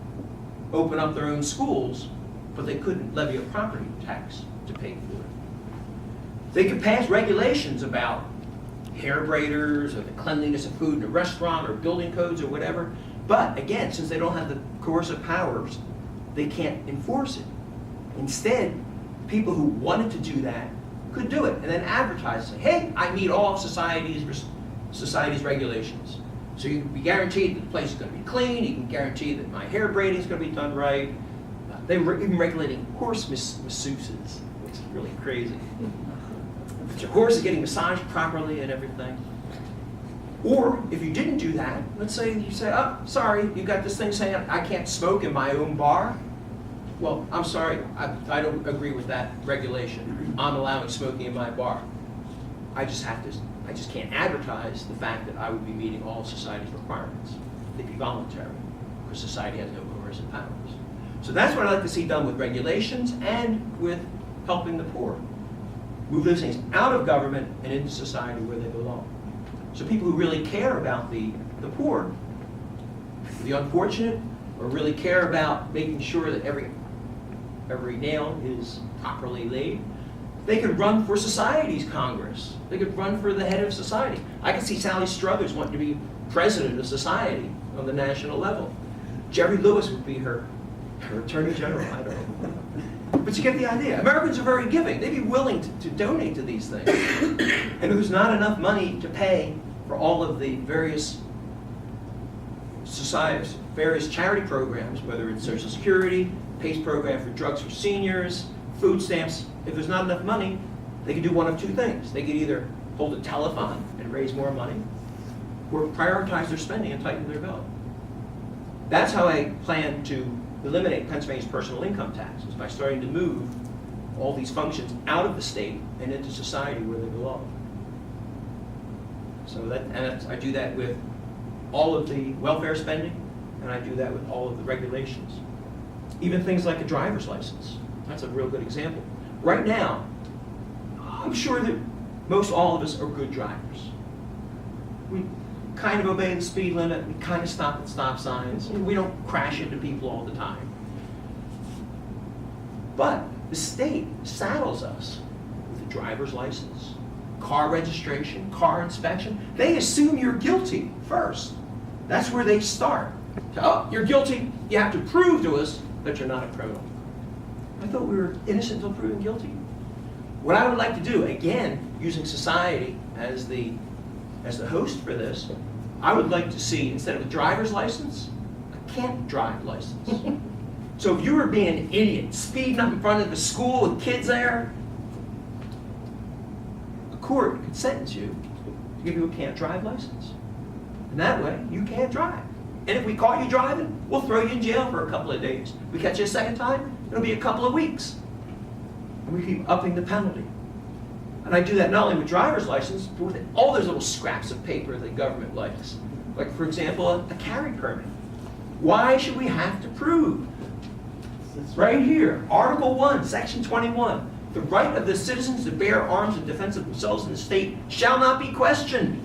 open up their own schools, but they couldn't levy a property tax to pay for it. They could pass regulations about hair braiders or the cleanliness of food in a restaurant or building codes or whatever, but again, since they don't have the coercive powers, they can't enforce it. Instead, people who wanted to do that could do it and then advertise, say, hey, I meet all of society's regulations. So you can be guaranteed that the place is going to be clean, you can guarantee that my hair braiding is going to be done right. They were even regulating horse masseuses, which is really crazy. But your horse is getting massaged properly and everything. Or if you didn't do that, let's say you say, oh, sorry, you got this thing saying I can't smoke in my own bar. Well, I'm sorry, I don't agree with that regulation. I'm allowing smoking in my bar. I just can't advertise the fact that I would be meeting all society's requirements. They'd be voluntary, because society has no coercive powers. So that's what I'd like to see done with regulations and with helping the poor. Move those things out of government and into society where they belong. So people who really care about the poor, the unfortunate, or really care about making sure that every nail is properly laid, they could run for society's Congress. They could run for the head of society. I could see Sally Struthers wanting to be president of society on the national level. Jerry Lewis would be her attorney general, I don't know. But you get the idea. Americans are very giving. They'd be willing to donate to these things. And if there's not enough money to pay for all of the various societies, various charity programs, whether it's Social Security, PACE program for drugs for seniors, food stamps, if there's not enough money, they could do one of two things. They could either hold a telethon and raise more money, or prioritize their spending and tighten their belt. That's how I plan to eliminate Pennsylvania's personal income tax, is by starting to move all these functions out of the state and into society where they belong. So I do that with all of the welfare spending, and I do that with all of the regulations. Even things like a driver's license. That's a real good example. Right now, I'm sure that most all of us are good drivers. We kind of obey the speed limit, we kind of stop at stop signs, we don't crash into people all the time. But the state saddles us with a driver's license, car registration, car inspection. They assume you're guilty first. That's where they start. Oh, you're guilty, you have to prove to us that you're not a criminal. I thought we were innocent until proven guilty. What I would like to do, again, using society as the host for this, I would like to see, instead of a driver's license, a can't drive license. So if you were being an idiot, speeding up in front of the school with kids there, a court could sentence you to give you a can't drive license. And that way, you can't drive. And if we caught you driving, we'll throw you in jail for a couple of days. We catch you a second time, it'll be a couple of weeks. And we keep upping the penalty. And I do that not only with driver's license, but with all those little scraps of paper that government likes. Like, for example, a carry permit. Why should we have to prove? Right here, Article 1, Section 21. The right of the citizens to bear arms in defense of themselves and the state shall not be questioned.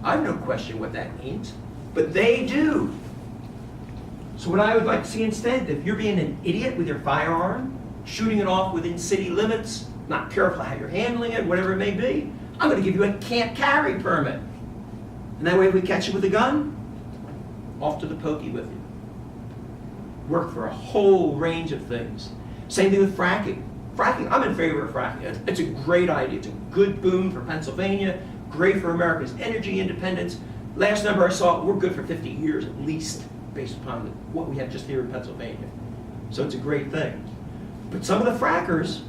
I have no question what that means, but they do. So what I would like to see instead, if you're being an idiot with your firearm, shooting it off within city limits, not careful how you're handling it, whatever it may be, I'm going to give you a can't carry permit. And that way if we catch you with a gun, off to the pokey with you. Work for a whole range of things. Same thing with fracking. Fracking, I'm in favor of fracking. It's a great idea. It's a good boon for Pennsylvania, great for America's energy independence. Last number I saw, we're good for 50 years at least, based upon what we have just here in Pennsylvania. So it's a great thing. But some of the frackers,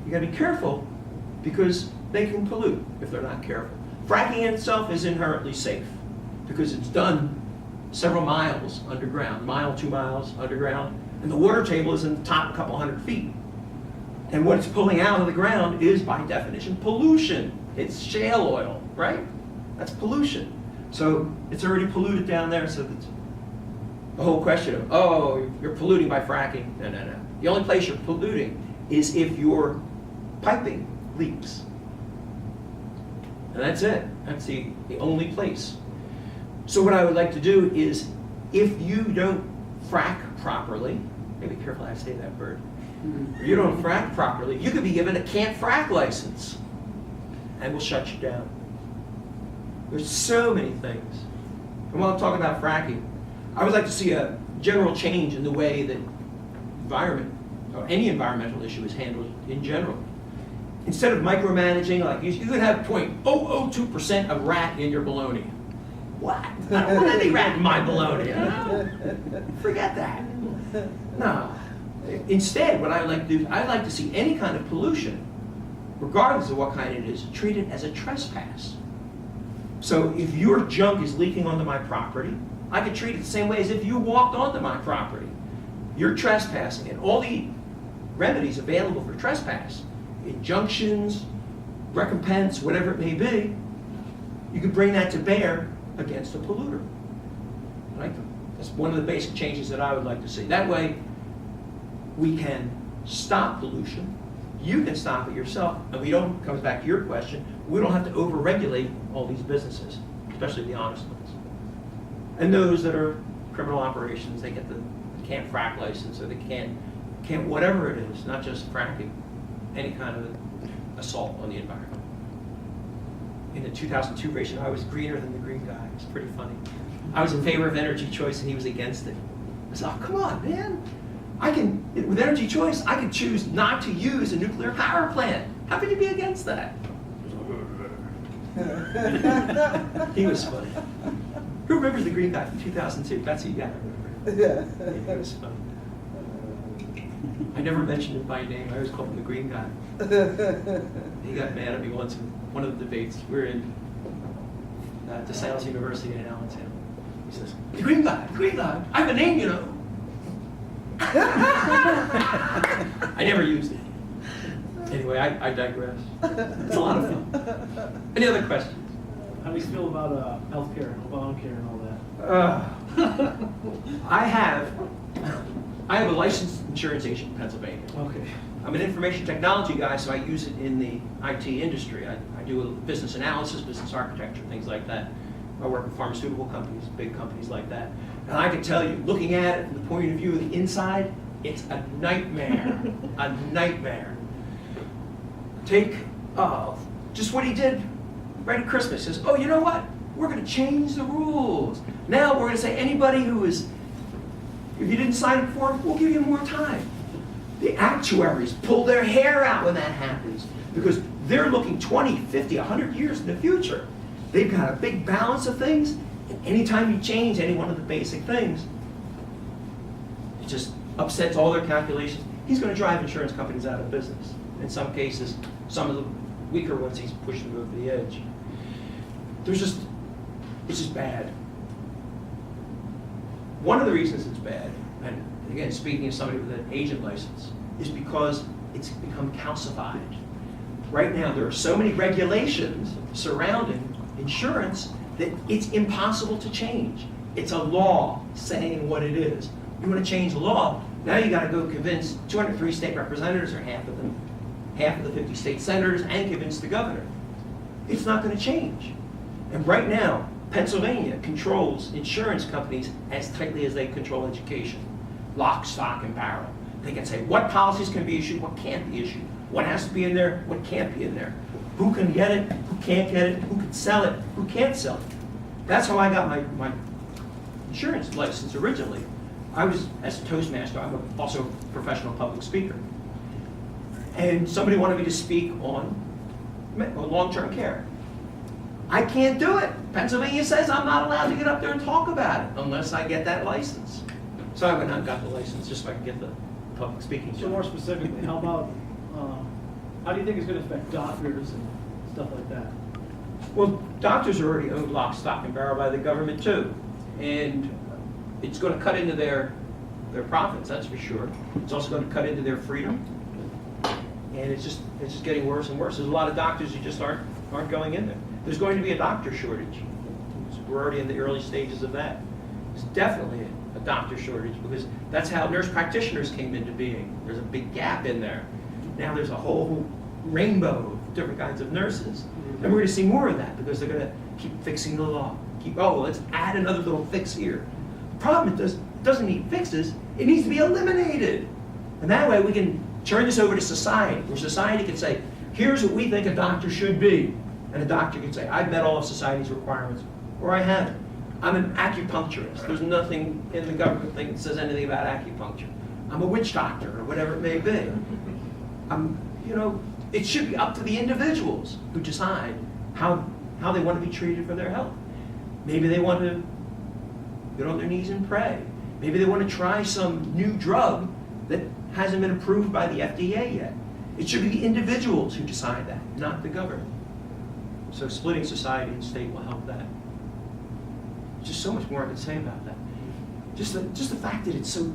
you gotta be careful because they can pollute if they're not careful. Fracking in itself is inherently safe because it's done several miles underground, mile, 2 miles underground, and the water table is in the top a couple hundred feet. And what it's pulling out of the ground is, by definition, pollution. It's shale oil, right? That's pollution. So it's already polluted down there, so that's the whole question of, oh, you're polluting by fracking. No, no, no. The only place you're polluting is if your piping leaks. And that's it. That's the only place. So what I would like to do is, if you don't frack properly, maybe careful how I say that word, if you don't frack properly, you could be given a can't frack license, and we'll shut you down. There's so many things. And while I'm talking about fracking, I would like to see a general change in the way that environment, or any environmental issue, is handled in general. Instead of micromanaging, like you could have 0.002% of rat in your bologna. What? I don't want any rat in my bologna. You know? Forget that. No. Instead, what I like to do, I'd like to see any kind of pollution, regardless of what kind it is, treated as a trespass. So if your junk is leaking onto my property, I could treat it the same way as if you walked onto my property. You're trespassing, and all the remedies available for trespass, injunctions, recompense, whatever it may be, you could bring that to bear against a polluter. Right? That's one of the basic changes that I would like to see. That way, we can stop pollution. You can stop it yourself, and we don't, comes back to your question, we don't have to over-regulate all these businesses, especially the honest ones. And those that are criminal operations, they get the can't frack license, or they can't whatever it is, not just fracking, any kind of assault on the environment. In the 2002 race, I was greener than the green guy. It was pretty funny. I was in favor of energy choice, and he was against it. I said, oh, come on, man. With energy choice, I can choose not to use a nuclear power plant. How can you be against that? He was funny. Who remembers the green guy from 2002? Betsy, you got to remember. Yeah, he was funny. I never mentioned him by name. I always called him the green guy. He got mad at me once in one of the debates. We were in DeSales University in Allentown. He says, the green guy, I have a name, you know. I never used it. Anyway, I digress. It's a lot of fun. Any other questions? How do you feel about healthcare, Obamacare, and all that? I have a licensed insurance agent in Pennsylvania. Okay. I'm an information technology guy, so I use it in the IT industry. I do business analysis, business architecture, things like that. I work with pharmaceutical companies, big companies like that. And I can tell you, looking at it from the point of view of the inside, it's a nightmare, a nightmare. Take just what he did right at Christmas. He says, oh, you know what? We're going to change the rules. Now we're going to say anybody who is, if you didn't sign up for it, we'll give you more time. The actuaries pull their hair out when that happens because they're looking 20, 50, 100 years in the future. They've got a big balance of things, and anytime you change any one of the basic things, it just upsets all their calculations. He's going to drive insurance companies out of business. In some cases, some of the weaker ones he's pushing them over the edge. It's just bad. One of the reasons it's bad, and again, speaking as somebody with an agent license, is because it's become calcified. Right now, there are so many regulations surrounding insurance that it's impossible to change. It's a law saying what it is. You want to change the law, now you got to go convince 203 state representatives, or half of them, half of the 50 state senators, and convince the governor. It's not going to change. And right now, Pennsylvania controls insurance companies as tightly as they control education. Lock, stock, and barrel. They can say what policies can be issued, what can't be issued, what has to be in there, what can't be in there, who can get it, who can't get it, who can sell it, who can't sell it. That's how I got my insurance license originally. I was, as a Toastmaster, I'm also a professional public speaker. And somebody wanted me to speak on long-term care. I can't do it. Pennsylvania says I'm not allowed to get up there and talk about it unless I get that license. So I went out and got the license just so I could get the public speaking So job. more specifically, how about, how do you think it's going to affect doctors and stuff like that? Well, doctors are already owned lock, stock, and barrel by the government too. And it's going to cut into their profits, that's for sure. It's also going to cut into their freedom. And it's just getting worse and worse. There's a lot of doctors who just aren't going in there. There's going to be a doctor shortage. We're already in the early stages of that. It's definitely a doctor shortage, because that's how nurse practitioners came into being. There's a big gap in there. Now there's a whole rainbow of different kinds of nurses. And we're going to see more of that, because they're going to keep fixing the law. Let's add another little fix here. The problem is it doesn't need fixes, it needs to be eliminated. And that way we can turn this over to society, where society can say, here's what we think a doctor should be. And a doctor can say, I've met all of society's requirements, or I haven't. I'm an acupuncturist. There's nothing in the government thing that says anything about acupuncture. I'm a witch doctor, or whatever it may be. It should be up to the individuals who decide how they want to be treated for their health. Maybe they want to get on their knees and pray. Maybe they want to try some new drug that hasn't been approved by the FDA yet. It should be the individuals who decide that, not the government. So splitting society and state will help that. Just so much more I could say about that. Just the fact that it's so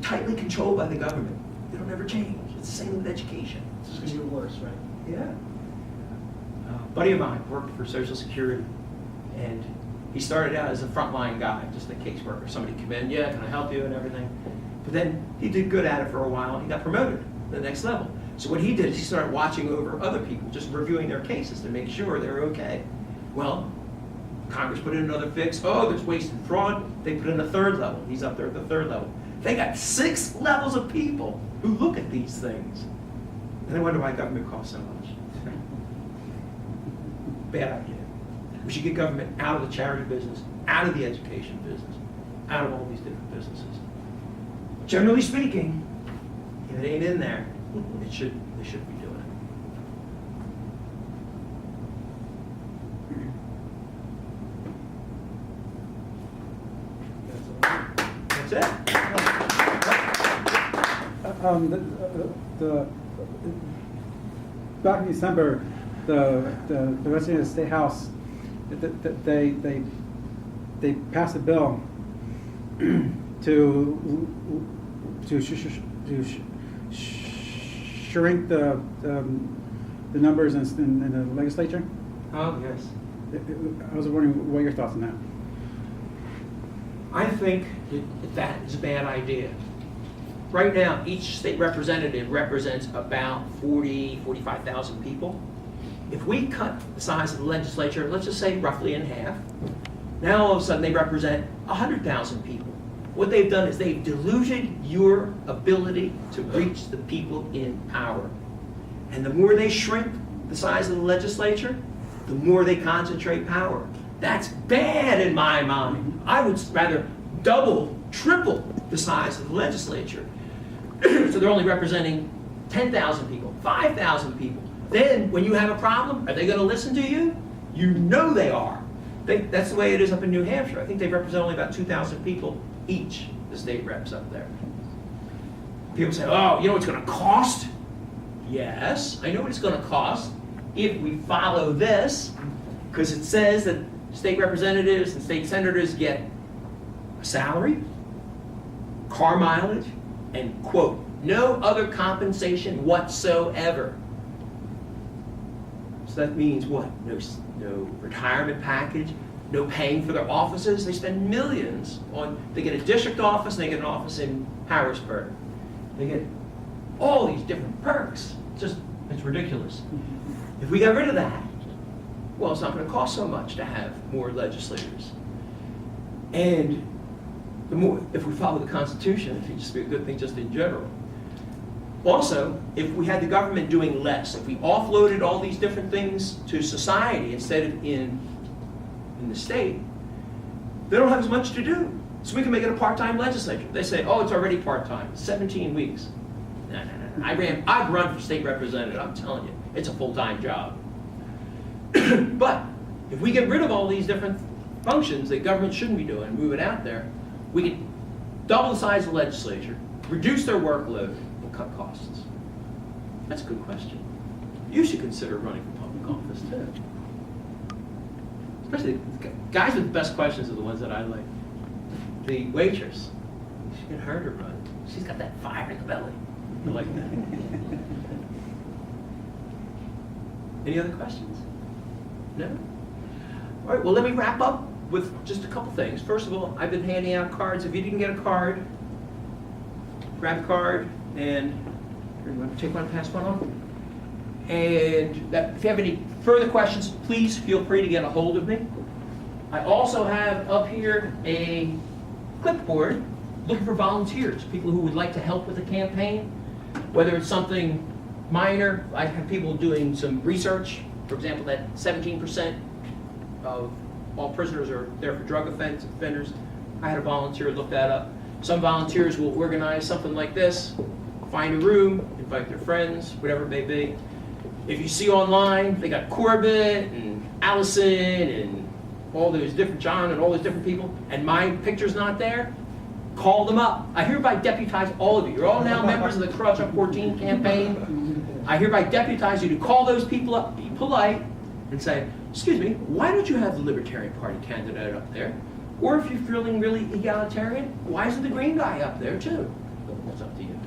tightly controlled by the government. It'll never change. It's the same with education. It's just gonna get worse, right? Yeah. A buddy of mine worked for Social Security, and he started out as a frontline guy, just a caseworker. Somebody come in, yeah, can I help you and everything. But then he did good at it for a while, and he got promoted to the next level. So what he did is he started watching over other people, just reviewing their cases to make sure they're okay. Well, Congress put in another fix. Oh, there's waste and fraud. They put in a third level. He's up there at the third level. They got 6 levels of people who look at these things. And I wonder why government costs so much. Bad idea. We should get government out of the charity business, out of the education business, out of all these different businesses. Generally speaking, if it ain't in there, they should be doing it. That's it. Back in December, the Washington State House, they passed a bill to shrink the numbers in the legislature. Oh, yes. I was wondering what your thoughts on that. I think that is a bad idea. Right now, each state representative represents about 45,000 people. If we cut the size of the legislature, let's just say roughly in half, now all of a sudden they represent 100,000 people. What they've done is they've diluted your ability to reach the people in power. And the more they shrink the size of the legislature, the more they concentrate power. That's bad in my mind. I would rather double, triple the size of the legislature. So they're only representing 10,000 people, 5,000 people. Then when you have a problem, are they going to listen to you? You know they are. That's the way it is up in New Hampshire. I think they represent only about 2,000 people each, the state reps up there. People say, oh, you know what it's going to cost? Yes, I know what it's going to cost if we follow this, because it says that state representatives and state senators get a salary, car mileage, and, quote, no other compensation whatsoever. So that means what? No retirement package, no paying for their offices. They spend millions on, they get a district office, and they get an office in Harrisburg. They get all these different perks. It's ridiculous. If we got rid of that, well, it's not going to cost so much to have more legislators. And the more, if we follow the Constitution, it would just be a good thing just in general. Also, if we had the government doing less, if we offloaded all these different things to society instead of in the state, they don't have as much to do. So we can make it a part-time legislature. They say, oh, it's already part-time, 17 weeks. No. I've run for state representative, I'm telling you, it's a full-time job. But if we get rid of all these different functions that government shouldn't be doing, move it out there, we can double the size of the legislature, reduce their workload, and cut costs. That's a good question. You should consider running for public office too. Especially the guys with the best questions are the ones that I like. The waitress, you should get her to run. She's got that fire in the belly. I like that. Any other questions? No? All right, well, let me wrap up with just a couple things. First of all, I've been handing out cards. If you didn't get a card, grab a card and here, you want to take one, pass one on. And if you have any further questions, please feel free to get a hold of me. I also have up here a clipboard looking for volunteers, people who would like to help with the campaign, whether it's something minor. I have people doing some research. For example, that 17% of all prisoners are there for drug offenders. I had a volunteer look that up. Some volunteers will organize something like this, find a room, invite their friends, whatever it may be. If you see online, they got Corbett and Allison and all those different, John and all those different people, and my picture's not there, call them up. I hereby deputize all of you. You're all now members of the Krawchuk 14 campaign. I hereby deputize you to call those people up, be polite, and say, excuse me, why don't you have the Libertarian Party candidate up there? Or if you're feeling really egalitarian, why isn't the green guy up there too? That's up to you.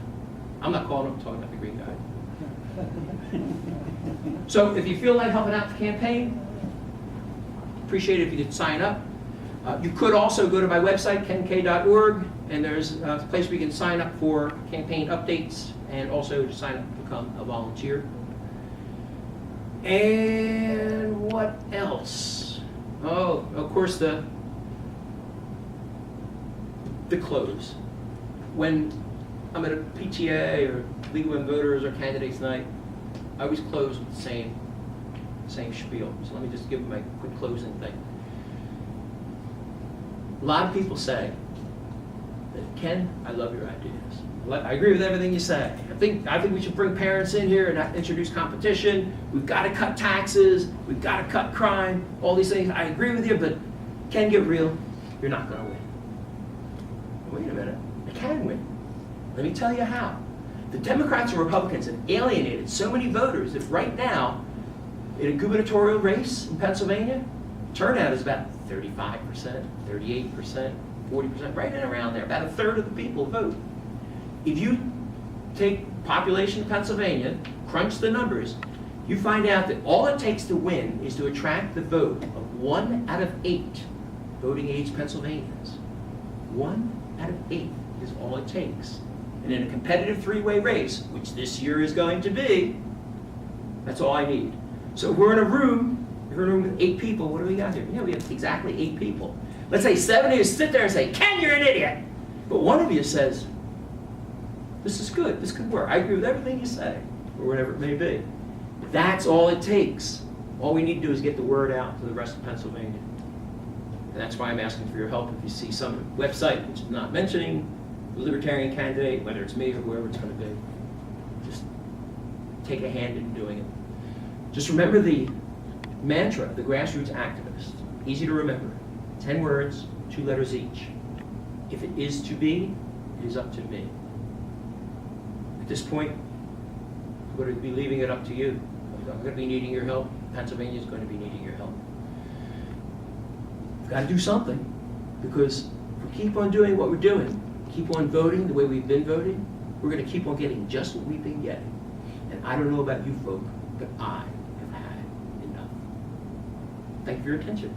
I'm not calling up talking about the green guy. So if you feel like helping out the campaign, appreciate it if you could sign up. You could also go to my website, kenk.org, and there's a place where you can sign up for campaign updates and also to sign up to become a volunteer. And what else? Oh, of course, the close. When I'm at a PTA or League of Women Voters or Candidates Night, I always close with the same spiel. So let me just give my quick closing thing. A lot of people say that, Ken, I love your ideas. I agree with everything you say. I think we should bring parents in here and introduce competition. We've got to cut taxes. We've got to cut crime. All these things. I agree with you, but Ken, get real. You're not going to win. Wait a minute. I can win. Let me tell you how. The Democrats and Republicans have alienated so many voters that right now, in a gubernatorial race in Pennsylvania, turnout is about 35%, 38%, 40%, right in around there. About a third of the people vote. If you take population of Pennsylvania, crunch the numbers, you find out that all it takes to win is to attract the vote of 1 out of 8 voting age Pennsylvanians. 1 out of 8 is all it takes. And in a competitive three-way race, which this year is going to be, that's all I need. So if we're in a room with 8 people, what do we got here? Yeah, we have exactly 8 people. Let's say 7 of you sit there and say, Ken, you're an idiot. But one of you says, this is good, this could work. I agree with everything you say, or whatever it may be. That's all it takes. All we need to do is get the word out to the rest of Pennsylvania. And that's why I'm asking for your help. If you see some website which is not mentioning the Libertarian candidate, whether it's me or whoever it's going to be, just take a hand in doing it. Just remember the mantra of the grassroots activist. Easy to remember. 10 words, 2 letters each. If it is to be, it is up to me. At this point, I'm going to be leaving it up to you. I'm going to be needing your help. Pennsylvania is going to be needing your help. We've got to do something, because if we keep on doing what we're doing, keep on voting the way we've been voting, we're going to keep on getting just what we've been getting. And I don't know about you folk, but I have had enough. Thank you for your attention.